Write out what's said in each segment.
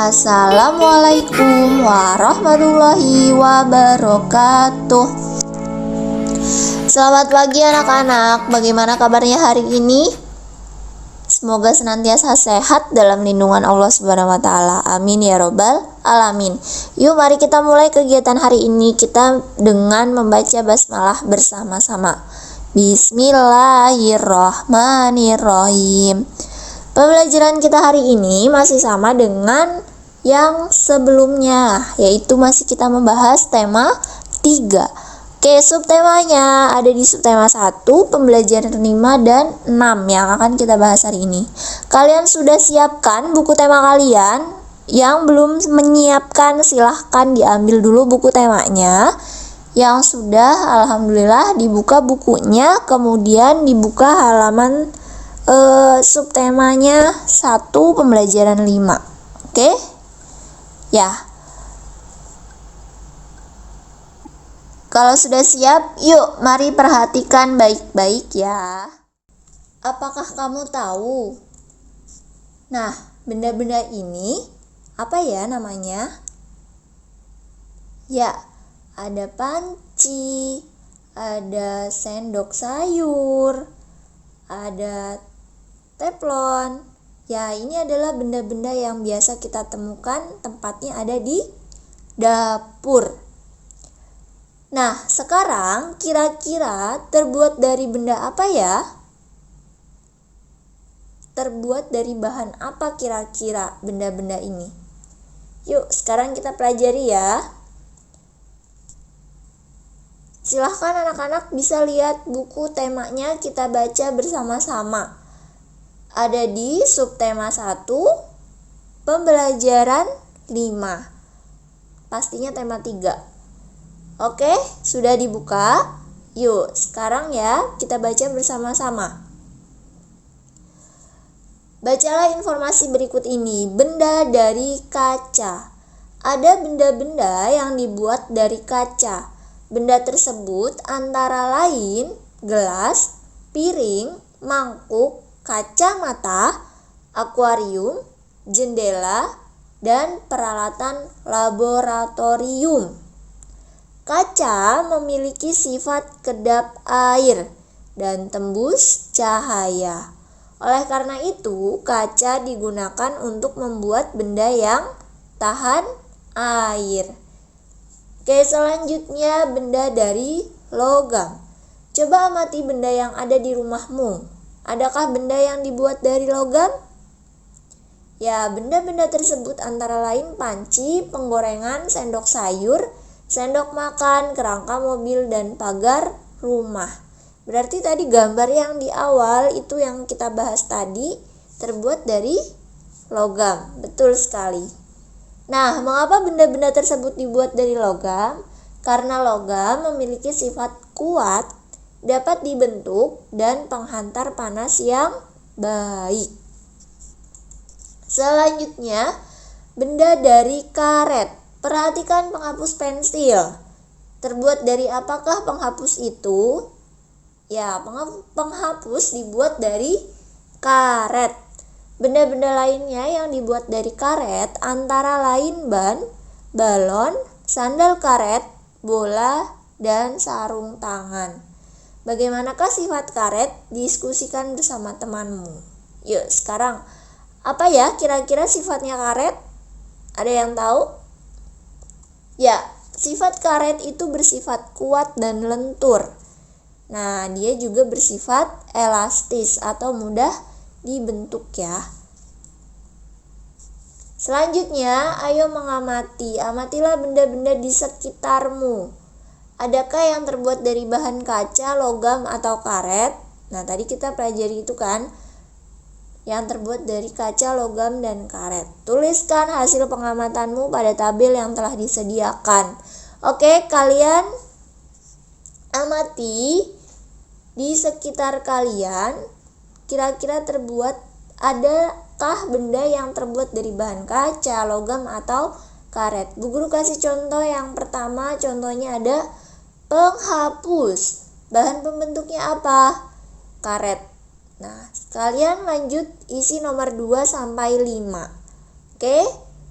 Assalamualaikum warahmatullahi wabarakatuh. Selamat pagi anak-anak, bagaimana kabarnya hari ini? Semoga senantiasa sehat dalam lindungan Allah Subhanahu wa taala. Amin ya robbal alamin. Yuk mari kita mulai kegiatan hari ini kita dengan membaca basmalah bersama-sama. Bismillahirrahmanirrahim. Pembelajaran kita hari ini masih sama dengan yang sebelumnya, yaitu masih kita membahas tema 3. Oke, subtemanya ada di subtema 1, pembelajaran 5 dan 6 yang akan kita bahas hari ini. Kalian sudah siapkan buku tema kalian? Yang belum menyiapkan silahkan diambil dulu buku temanya. Yang sudah, alhamdulillah dibuka bukunya, kemudian dibuka halaman subtemanya 1 pembelajaran 5. Oke? Ya. Kalau sudah siap, yuk mari perhatikan baik-baik ya. Apakah kamu tahu? Nah, benda-benda ini apa ya namanya? Ya, ada panci, ada sendok sayur, ada teflon. Ya, ini adalah benda-benda yang biasa kita temukan, tempatnya ada di dapur. Nah, sekarang kira-kira terbuat dari benda apa ya? Terbuat dari bahan apa kira-kira benda-benda ini? Yuk, sekarang kita pelajari ya. Silahkan anak-anak bisa lihat buku temanya, kita baca bersama-sama. Ada di subtema 1, pembelajaran 5. Pastinya tema 3. Oke, sudah dibuka? Yuk, sekarang ya kita baca bersama-sama. Bacalah informasi berikut ini. Benda dari kaca. Ada benda-benda yang dibuat dari kaca. Benda tersebut antara lain gelas, piring, mangkuk, kacamata, akuarium, jendela, dan peralatan laboratorium. Kaca memiliki sifat kedap air dan tembus cahaya. Oleh karena itu, kaca digunakan untuk membuat benda yang tahan air. Oke, selanjutnya benda dari logam. Coba amati benda yang ada di rumahmu. Adakah benda yang dibuat dari logam? Ya, benda-benda tersebut antara lain panci, penggorengan, sendok sayur, sendok makan, kerangka mobil, dan pagar rumah. Berarti tadi gambar yang di awal itu yang kita bahas tadi terbuat dari logam. Betul sekali. Nah, mengapa benda-benda tersebut dibuat dari logam? Karena logam memiliki sifat kuat, dapat dibentuk, dan penghantar panas yang baik. Selanjutnya, benda dari karet. Perhatikan penghapus pensil. Terbuat dari apakah penghapus itu? Ya, penghapus dibuat dari karet. Benda-benda lainnya yang dibuat dari karet antara lain ban, balon, sandal karet, bola, dan sarung tangan. Bagaimanakah sifat karet? Diskusikan bersama temanmu. Yuk, sekarang apa ya kira-kira sifatnya karet? Ada yang tahu? Ya, sifat karet itu bersifat kuat dan lentur. Nah, dia juga bersifat elastis atau mudah dibentuk ya. Selanjutnya, ayo mengamati. Amatilah benda-benda di sekitarmu. Adakah yang terbuat dari bahan kaca, logam, atau karet? Nah, tadi kita pelajari itu kan, yang terbuat dari kaca, logam, dan karet. Tuliskan hasil pengamatanmu pada tabel yang telah disediakan. Oke, kalian amati di sekitar kalian. Kira-kira adakah benda yang terbuat dari bahan kaca, logam, atau karet? Bu Guru kasih contoh yang pertama, contohnya ada penghapus. Bahan pembentuknya apa? Karet. Nah, kalian lanjut isi nomor 2 sampai 5. Oke?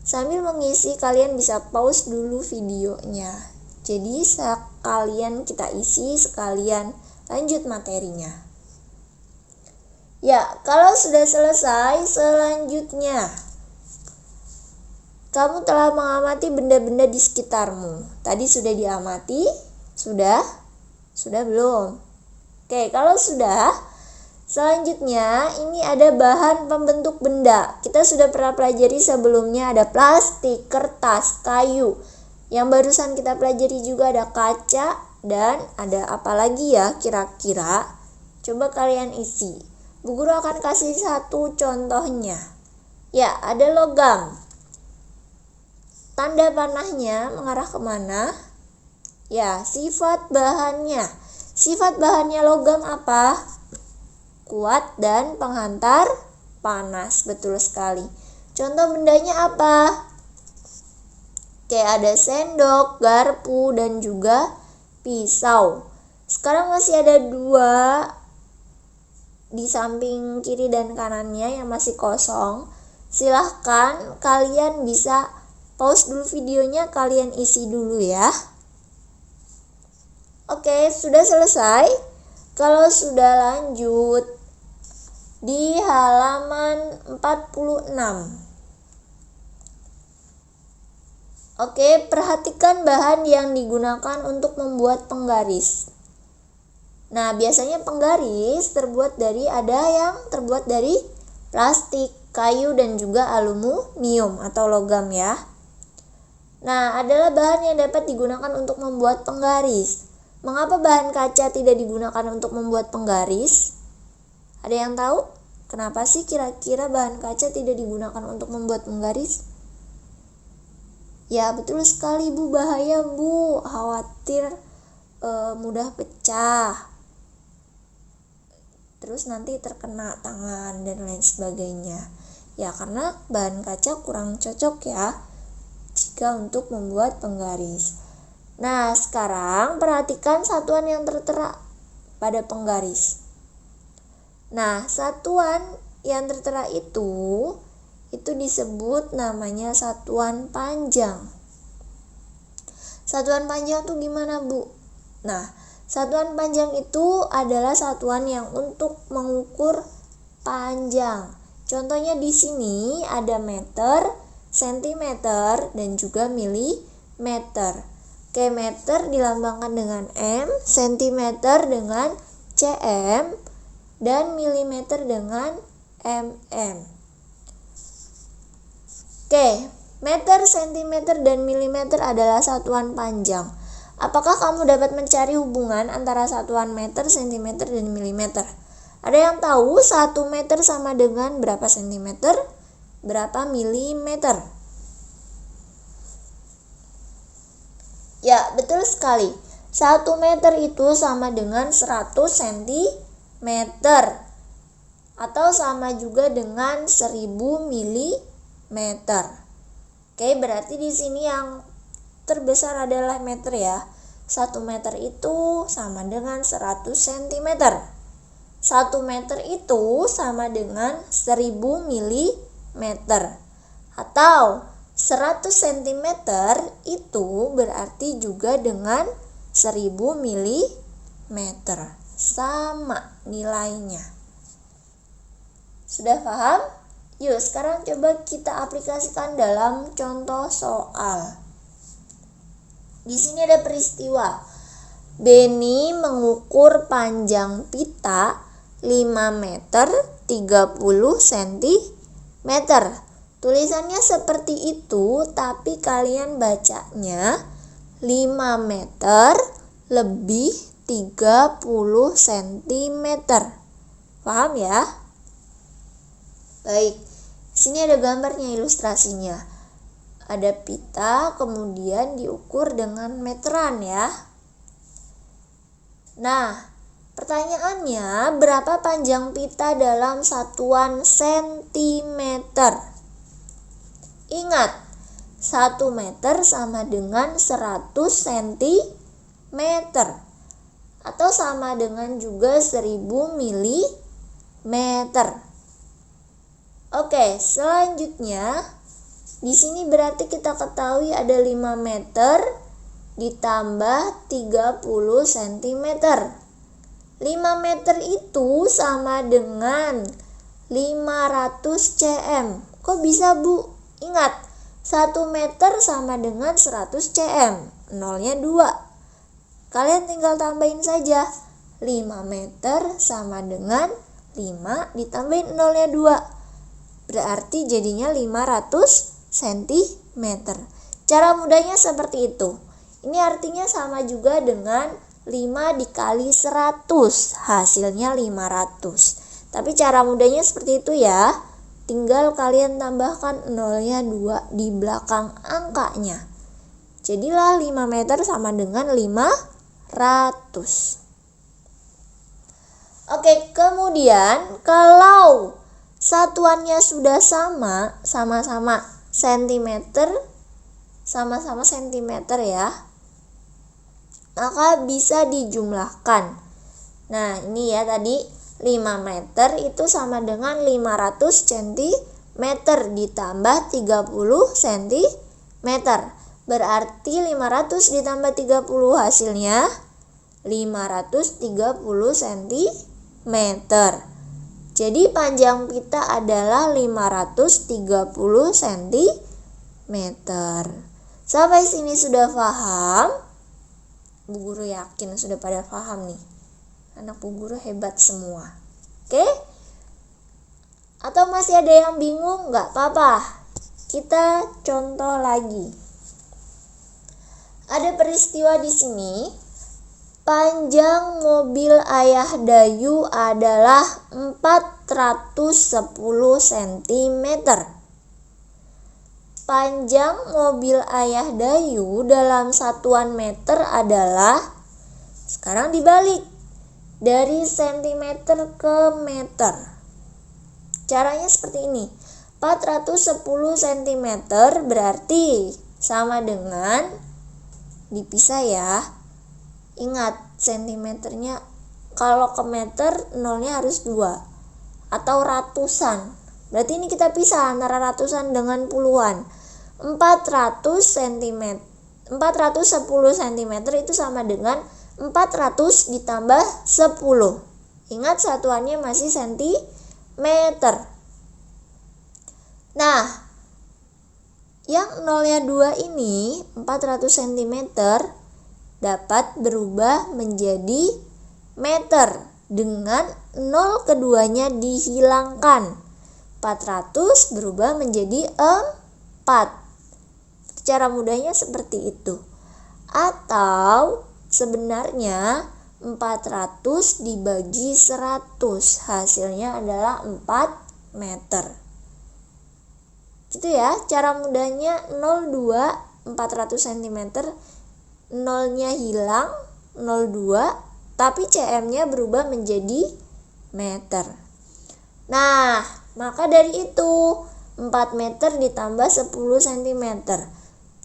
Sambil mengisi kalian bisa pause dulu videonya. Jadi sekalian kita isi, sekalian lanjut materinya. Ya, kalau sudah selesai, selanjutnya kamu telah mengamati benda-benda di sekitarmu. Tadi sudah diamati? Sudah? Sudah belum? Oke, kalau sudah, selanjutnya ini ada bahan pembentuk benda. Kita sudah pernah pelajari sebelumnya, ada plastik, kertas, kayu. Yang barusan kita pelajari juga ada kaca, dan ada apa lagi ya kira-kira? Coba kalian isi. Bu Guru akan kasih satu contohnya. Ya, ada logam. Tanda panahnya mengarah kemana? Ya, sifat bahannya. Sifat bahannya logam apa? Kuat dan penghantar panas. Betul sekali. Contoh bendanya apa? Kayak ada sendok, garpu, dan juga pisau. Sekarang masih ada 2 di samping kiri dan kanannya yang masih kosong. Silahkan kalian bisa pause dulu videonya, kalian isi dulu ya. Oke, sudah selesai. Kalau sudah, lanjut di halaman 46. Oke, perhatikan bahan yang digunakan untuk membuat penggaris. Nah, biasanya penggaris ada yang terbuat dari plastik, kayu, dan juga aluminium atau logam ya. Nah, adalah bahan yang dapat digunakan untuk membuat penggaris. Mengapa bahan kaca tidak digunakan untuk membuat penggaris? Ada yang tahu? Kenapa sih kira-kira bahan kaca tidak digunakan untuk membuat penggaris? Ya, betul sekali Bu, bahaya Bu, khawatir mudah pecah. Terus nanti terkena tangan dan lain sebagainya. Ya, karena bahan kaca kurang cocok ya jika untuk membuat penggaris. Nah, sekarang perhatikan satuan yang tertera pada penggaris. Nah, satuan yang tertera itu disebut namanya satuan panjang. Satuan panjang itu gimana, Bu? Nah, satuan panjang itu adalah satuan yang untuk mengukur panjang. Contohnya di sini ada meter, sentimeter, dan juga milimeter. Oke, meter dilambangkan dengan M, sentimeter dengan cm, dan milimeter dengan mm. Oke, meter, sentimeter, dan milimeter adalah satuan panjang. Apakah kamu dapat mencari hubungan antara satuan meter, sentimeter, dan milimeter? Ada yang tahu 1 meter sama dengan berapa sentimeter? Berapa milimeter? Ya, betul sekali. 1 meter itu sama dengan 100 cm. Atau sama juga dengan 1000 milimeter. Oke, berarti di sini yang terbesar adalah meter ya. 1 meter itu sama dengan 100 cm. 1 meter itu sama dengan 1000 milimeter. Atau 100 cm itu berarti juga dengan 1000 milimeter. Sama nilainya. Sudah paham? Yuk, sekarang coba kita aplikasikan dalam contoh soal. Di sini ada peristiwa. Beni mengukur panjang pita 5 meter 30 cm. Tulisannya seperti itu, tapi kalian bacanya 5 meter lebih 30 cm. Paham ya? Baik, sini ada gambarnya, ilustrasinya. Ada pita, kemudian diukur dengan meteran ya. Nah, pertanyaannya, berapa panjang pita dalam satuan sentimeter? Ingat, 1 meter sama dengan 100 cm. Atau sama dengan juga 1000 milimeter. Oke, selanjutnya Di sini berarti kita ketahui ada 5 meter ditambah 30 cm. 5 meter itu sama dengan 500 cm. Kok bisa, Bu? Ingat, 1 meter sama dengan 100 cm. Nolnya 2. Kalian tinggal tambahin saja. 5 meter sama dengan 5 ditambahin nolnya 2. Berarti jadinya 500 cm. Cara mudahnya seperti itu. Ini artinya sama juga dengan 5 dikali 100. Hasilnya 500. Tapi cara mudahnya seperti itu ya. Tinggal kalian tambahkan nolnya 2 di belakang angkanya. Jadilah 5 meter sama dengan 500. Oke, kemudian kalau satuannya sudah sama-sama sentimeter, sama-sama sentimeter ya, maka bisa dijumlahkan. Nah, ini ya tadi 5 meter itu sama dengan 500 cm ditambah 30 cm. Berarti 500 ditambah 30 hasilnya 530 cm. Jadi panjang pita adalah 530 cm. Sampai sini sudah paham? Bu Guru yakin sudah pada paham nih. Anak Bu Guru hebat semua. Oke? Atau masih ada yang bingung? Nggak apa-apa. Kita contoh lagi. Ada peristiwa di sini. Panjang mobil Ayah Dayu adalah 410 cm. Panjang mobil Ayah Dayu dalam satuan meter adalah, sekarang dibalik, dari cm ke meter. Caranya seperti ini. 410 cm berarti sama dengan, dipisah ya. Ingat, sentimeternya kalau ke meter nolnya harus 2 atau ratusan. Berarti ini kita pisah antara ratusan dengan puluhan. 410 cm itu sama dengan 400 ditambah 10. Ingat, satuannya masih sentimeter. Nah, yang nolnya 2 ini 400 cm dapat berubah menjadi meter dengan nol keduanya dihilangkan. 400 berubah menjadi 4. Cara mudahnya seperti itu. Atau sebenarnya 400 dibagi 100 hasilnya adalah 4 meter. Gitu ya, cara mudahnya 02 400 cm, nolnya hilang 02, tapi cm-nya berubah menjadi meter. Nah, maka dari itu 4 meter ditambah 10 cm.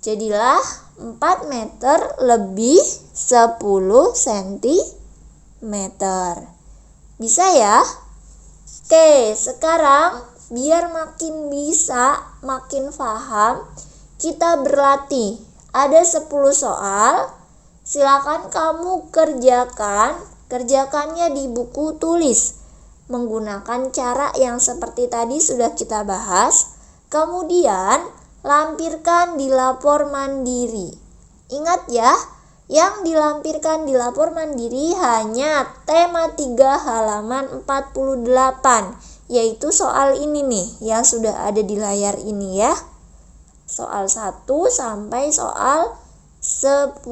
Jadilah 4 meter lebih 10 cm. Bisa ya? Oke, sekarang biar makin bisa, makin paham, kita berlatih. Ada 10 soal, silakan kamu kerjakannya di buku tulis. Menggunakan cara yang seperti tadi sudah kita bahas, kemudian lampirkan di lapor mandiri. Ingat ya, yang dilampirkan di lapor mandiri hanya tema 3 halaman 48, yaitu soal ini nih yang sudah ada di layar ini ya. Soal 1 sampai soal 10.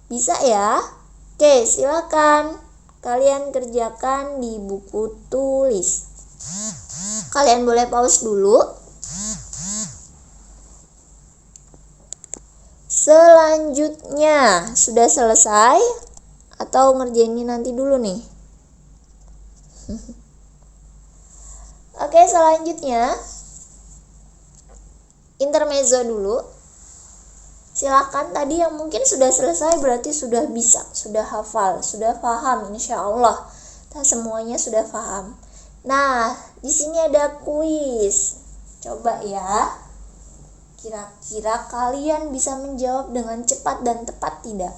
Bisa ya? Oke, silakan kalian kerjakan di buku tulis. Kalian boleh pause dulu. Selanjutnya, sudah selesai atau ngerjainnya nanti dulu nih? Oke, selanjutnya intermezzo dulu. Silakan, tadi yang mungkin sudah selesai berarti sudah bisa, sudah hafal, sudah paham, insya Allah. Semuanya sudah paham. Nah, di sini ada kuis. Coba ya. Kira-kira kalian bisa menjawab dengan cepat dan tepat tidak?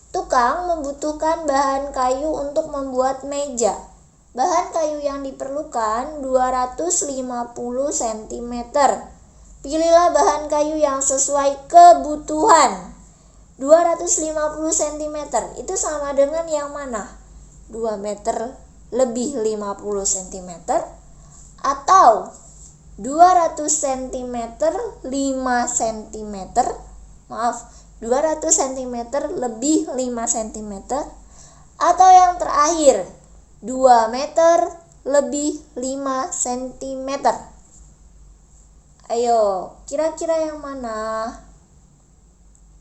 Tukang membutuhkan bahan kayu untuk membuat meja. Bahan kayu yang diperlukan 250 cm. Pilihlah bahan kayu yang sesuai kebutuhan. 250 cm itu sama dengan yang mana? 2 meter lebih 50 cm atau 200 cm 5 cm, maaf, 200 cm lebih 5 cm, atau yang terakhir 2 meter lebih 5 cm. Ayo, kira-kira yang mana?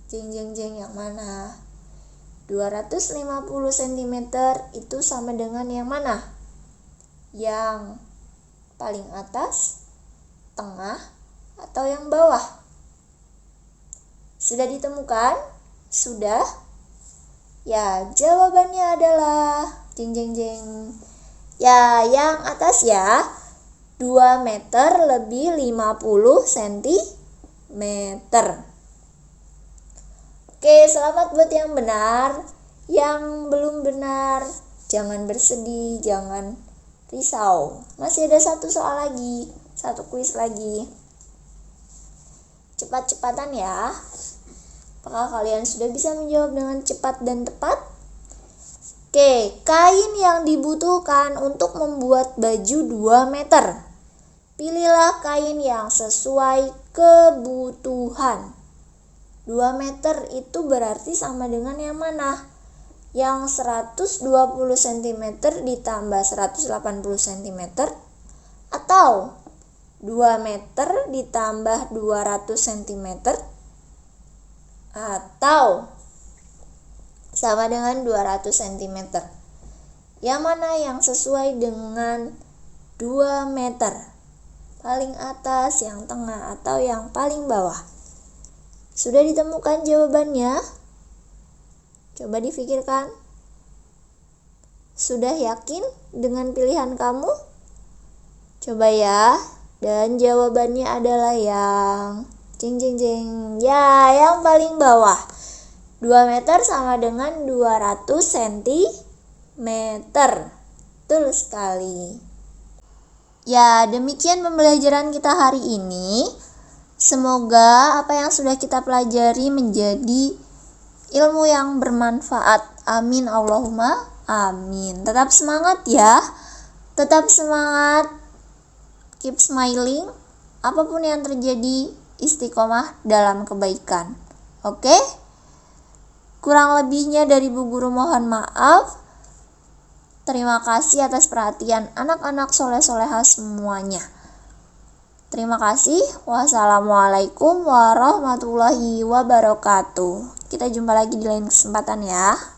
Jeng yang mana? 250 cm itu sama dengan yang mana? Yang paling atas, tengah, atau yang bawah? Sudah ditemukan? Sudah? Ya, jawabannya adalah jeng. Ya, yang atas ya. 2 meter lebih 50 cm. Oke, selamat buat yang benar. Yang belum benar, jangan bersedih, jangan risau. Masih ada satu soal lagi, satu kuis lagi. Cepat-cepatan ya. Apakah kalian sudah bisa menjawab dengan cepat dan tepat? Oke, kain yang dibutuhkan untuk membuat baju 2 meter. Pilihlah kain yang sesuai kebutuhan. 2 meter itu berarti sama dengan yang mana? Yang 120 cm ditambah 180 cm atau 2 meter ditambah 200 cm atau sama dengan 200 cm. Yang mana yang sesuai dengan 2 meter? Paling atas, yang tengah, atau yang paling bawah? Sudah ditemukan jawabannya? Coba difikirkan. Sudah yakin dengan pilihan kamu? Coba ya. Dan jawabannya adalah yang jeng. Ya, yang paling bawah. 2 meter sama dengan 200 cm. Betul sekali. Ya, demikian pembelajaran kita hari ini. Semoga apa yang sudah kita pelajari menjadi ilmu yang bermanfaat. Amin Allahumma amin. Tetap semangat ya. Tetap semangat. Keep smiling. Apapun yang terjadi, istiqomah dalam kebaikan. Oke? Kurang lebihnya dari Bu Guru mohon maaf. Terima kasih atas perhatian anak-anak soleh-soleha semuanya. Terima kasih. Wassalamualaikum warahmatullahi wabarakatuh. Kita jumpa lagi di lain kesempatan ya.